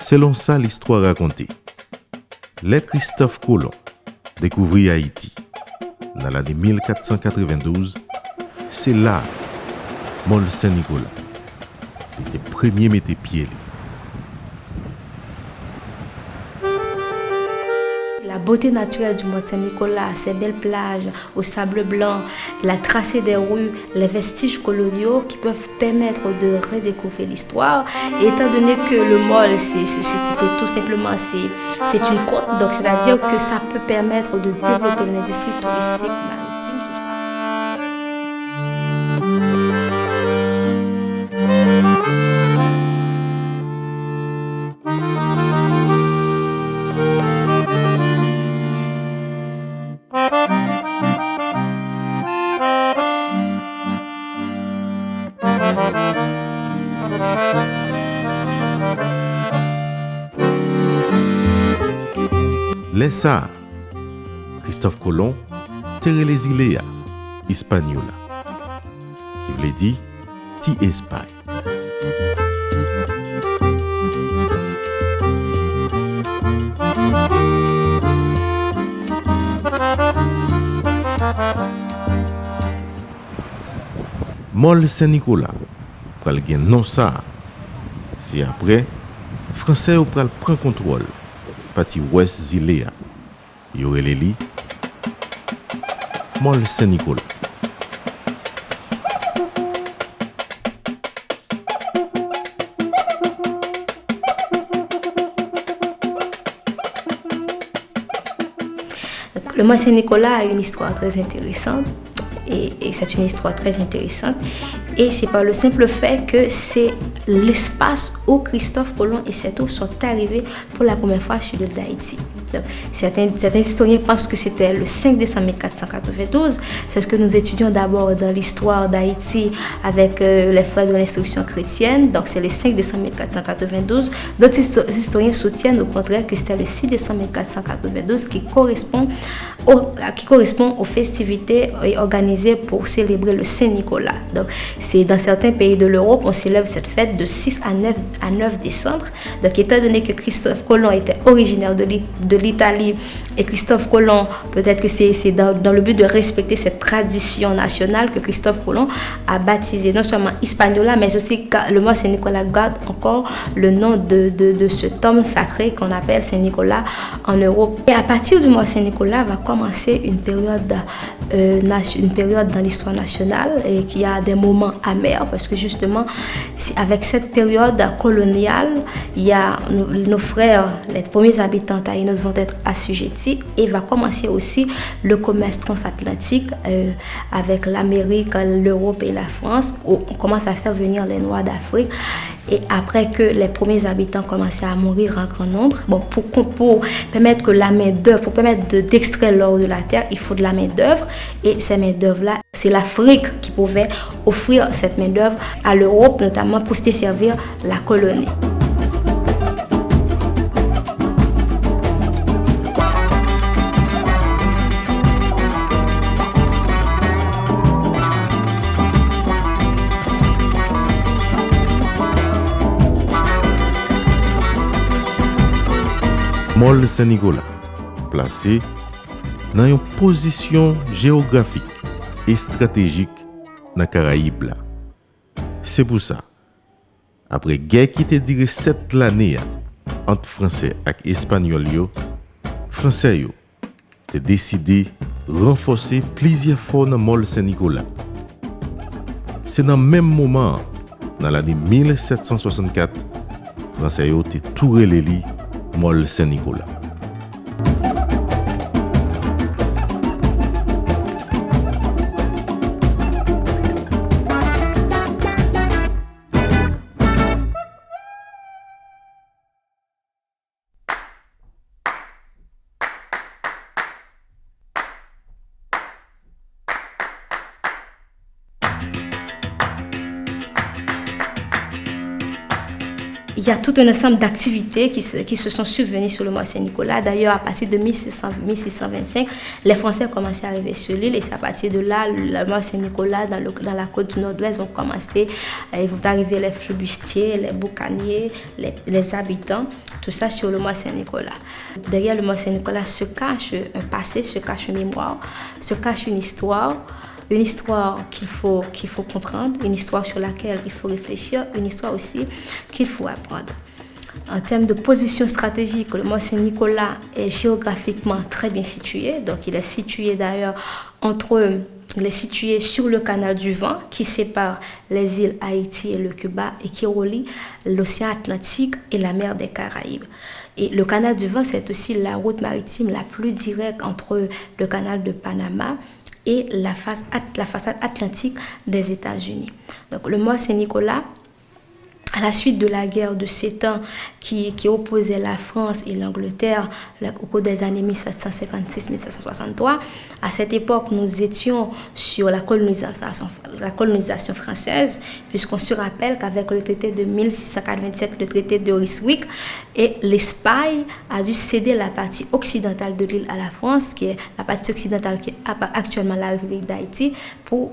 Selon ça, l'histoire racontée. Les Christophe Colomb découvrit Haïti dans l'année 1492. C'est là, Mont Saint-Nicolas, était premier mettre pied. La beauté naturelle du Mont Saint-Nicolas, ses belles plages au sable blanc, la tracée des rues, les vestiges coloniaux qui peuvent permettre de redécouvrir l'histoire. Et étant donné que le Mol, c'est tout simplement c'est une côte, donc c'est-à-dire que ça peut permettre de développer l'industrie touristique maritime, tout ça. Les ça, Christophe Colomb, terre les îles Hispaniola, qui voulait dire ti Espagne. Mont Saint-Nicolas, pral gen non ça. Si après, Français ou pral prend contrôle, parti ouest Zilea, yo releli Mont Saint-Nicolas. Le Mont Saint-Nicolas a une histoire très intéressante et c'est une histoire très intéressante et c'est par le simple fait que c'est l'espace où Christophe Colomb et ses troupes sont arrivés pour la première fois sur l'île d'Haïti. Donc, certains historiens pensent que c'était le 5 décembre 1492. C'est ce que nous étudions d'abord dans l'histoire d'Haïti avec les frères de l'instruction chrétienne. Donc c'est le 5 décembre 1492. D'autres historiens soutiennent au contraire que c'était le 6 décembre 1492 qui correspond aux festivités organisées pour célébrer le Saint-Nicolas. Donc c'est dans certains pays de l'Europe, on célèbre cette fête de 6 à 9 décembre. Donc étant donné que Christophe Colomb était originaire de l'Italie et Christophe Colomb, peut-être que c'est dans le but de respecter cette tradition nationale que Christophe Colomb a baptisé non seulement Hispaniola, mais aussi le Mont Saint-Nicolas garde encore le nom de ce tome sacré qu'on appelle Saint-Nicolas en Europe. Et à partir du Mont Saint-Nicolas va commencer une période dans l'histoire nationale et qui a des moments amers parce que justement avec cette période coloniale, il y a nos frères, les premiers habitants taïnos vont être assujettis et va commencer aussi le commerce transatlantique avec l'Amérique, l'Europe et la France où on commence à faire venir les Noirs d'Afrique. Et après que les premiers habitants commençaient à mourir en grand nombre, pour permettre que la main-d'œuvre, pour permettre d'extraire l'or de la terre, il faut de la main-d'œuvre. Et ces main-d'œuvre-là, c'est l'Afrique qui pouvait offrir cette main-d'œuvre à l'Europe, notamment pour se desservir la colonie. Mont Saint-Nicolas, placé dans une position géographique et stratégique dans les Caraïbes. C'est pour ça, après guerre qui était duré 7 années entre Français et Espagnols, Français ont décidé de renforcer plusieurs fois dans Mont Saint-Nicolas. C'est dans le même moment, dans l'année 1764, Français ont touré les lits Mont Saint-Nicolas. il y a tout un ensemble d'activités qui se sont subvenues sur le Mont Saint-Nicolas. D'ailleurs, à partir de 1625, les Français ont commencé à arriver sur l'île et c'est à partir de là, le Mont Saint-Nicolas, dans la côte du Nord-Ouest, ont commencé, ils vont arriver les flibustiers, les boucaniers, les habitants, tout ça sur le Mont Saint-Nicolas. Derrière le Mont Saint-Nicolas se cache un passé, se cache une mémoire, se cache une histoire qu'il faut comprendre, une histoire sur laquelle il faut réfléchir, une histoire aussi qu'il faut apprendre. En termes de position stratégique, le Mont Saint-Nicolas est géographiquement très bien situé. Donc, il est situé d'ailleurs il est situé sur le canal du Vent qui sépare les îles Haïti et le Cuba et qui relie l'océan Atlantique et la mer des Caraïbes. Et le canal du Vent, c'est aussi la route maritime la plus directe entre le canal de Panama et la façade atlantique des États-Unis. Donc, le Mont Saint-Nicolas, à la suite de la guerre de 7 ans qui opposait la France et l'Angleterre au cours des années 1756-1763, à cette époque, nous étions sur la colonisation française, puisqu'on se rappelle qu'avec le traité de 1687, le traité de Ryswick, et l'Espagne a dû céder la partie occidentale de l'île à la France, qui est la partie occidentale qui est actuellement la République d'Haïti, pour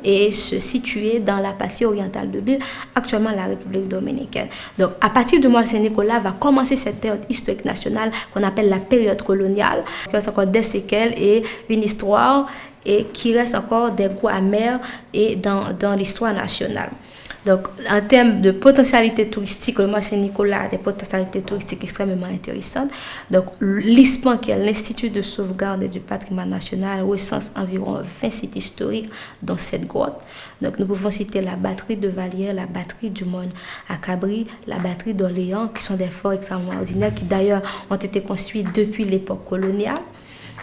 se situer dans la partie orientale de l'île, actuellement la République dominicaine. Donc, à partir du Mont Saint-Nicolas va commencer cette période historique nationale qu'on appelle la période coloniale, qui reste encore des séquelles et une histoire et qui reste encore des goûts amers et dans l'histoire nationale. Donc, en termes de potentialité touristique, le Mont Saint-Nicolas a des potentialités touristiques extrêmement intéressantes. Donc, l'ISPAN, qui est l'Institut de sauvegarde du patrimoine national, recense environ 20 sites historiques dans cette grotte. Donc, nous pouvons citer la batterie de Vallières, la batterie du Monde à Cabri, la batterie d'Orléans, qui sont des forts extrêmement ordinaires, qui d'ailleurs ont été construits depuis l'époque coloniale.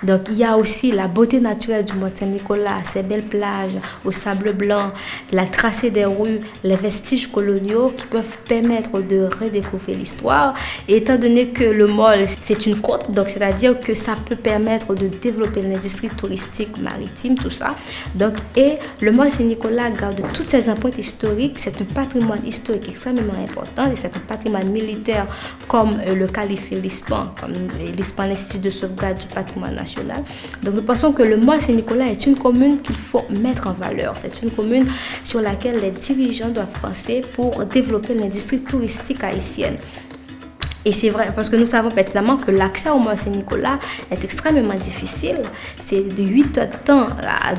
Donc, il y a aussi la beauté naturelle du Mont Saint-Nicolas, ces belles plages au sable blanc, la tracée des rues, les vestiges coloniaux qui peuvent permettre de redécouvrir l'histoire. Et étant donné que le Mol, c'est une côte, donc c'est-à-dire que ça peut permettre de développer l'industrie touristique maritime, tout ça. Donc, et le Mont Saint-Nicolas garde toutes ces empreintes historiques. C'est un patrimoine historique extrêmement important et c'est un patrimoine militaire comme le qualifie l'ISPAN, comme l'ISPAN, l'Institut de sauvegarde du patrimoine national. Donc nous pensons que le Mont Saint-Nicolas est une commune qu'il faut mettre en valeur. C'est une commune sur laquelle les dirigeants doivent penser pour développer l'industrie touristique haïtienne. Et c'est vrai, parce que nous savons pertinemment que l'accès au Mont Saint-Nicolas est extrêmement difficile. C'est de 8 heures de temps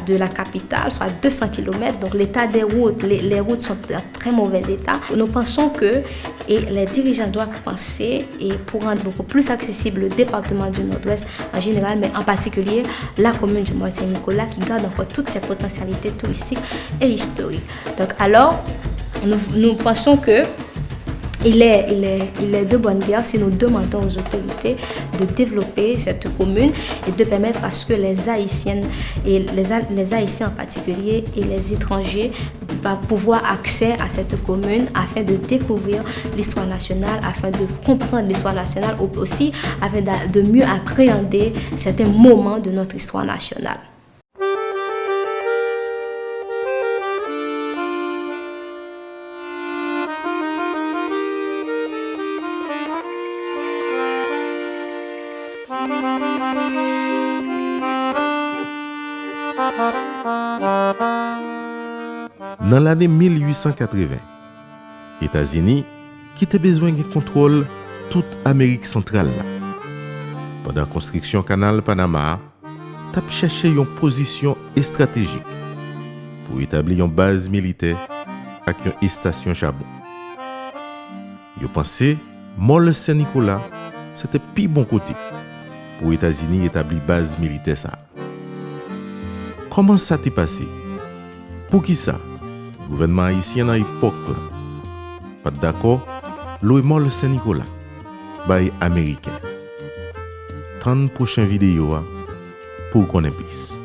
de la capitale, soit 200 km. Donc l'état des routes, les routes sont en très mauvais état. Nous pensons que les dirigeants doivent penser pour rendre beaucoup plus accessible le département du Nord-Ouest en général, mais en particulier la commune du Mont Saint-Nicolas qui garde encore toutes ses potentialités touristiques et historiques. Donc alors, nous pensons que il est de bonne guerre si nous demandons aux autorités de développer cette commune et de permettre à ce que les Haïtiennes et les Haïtiens en particulier et les étrangers pouvoir accès à cette commune afin de découvrir l'histoire nationale, afin de comprendre l'histoire nationale aussi, afin de mieux appréhender certains moments de notre histoire nationale. Dans l'année 1880, États-Unis qui ont besoin de contrôle toute Amérique centrale. Pendant la construction canal Panama, ils ont cherché une position stratégique pour établir une base militaire avec une station charbon. Ils ont pensé Mont Saint-Nicolas c'était plus bon côté pour les États-Unis établir base militaire ça. Comment ça t'est passé? Pour qui ça? Le gouvernement haïtien à l'époque, pas d'accord, Mont Saint-Nicolas, by américain. 30 prochaines vidéos pour connaître plus.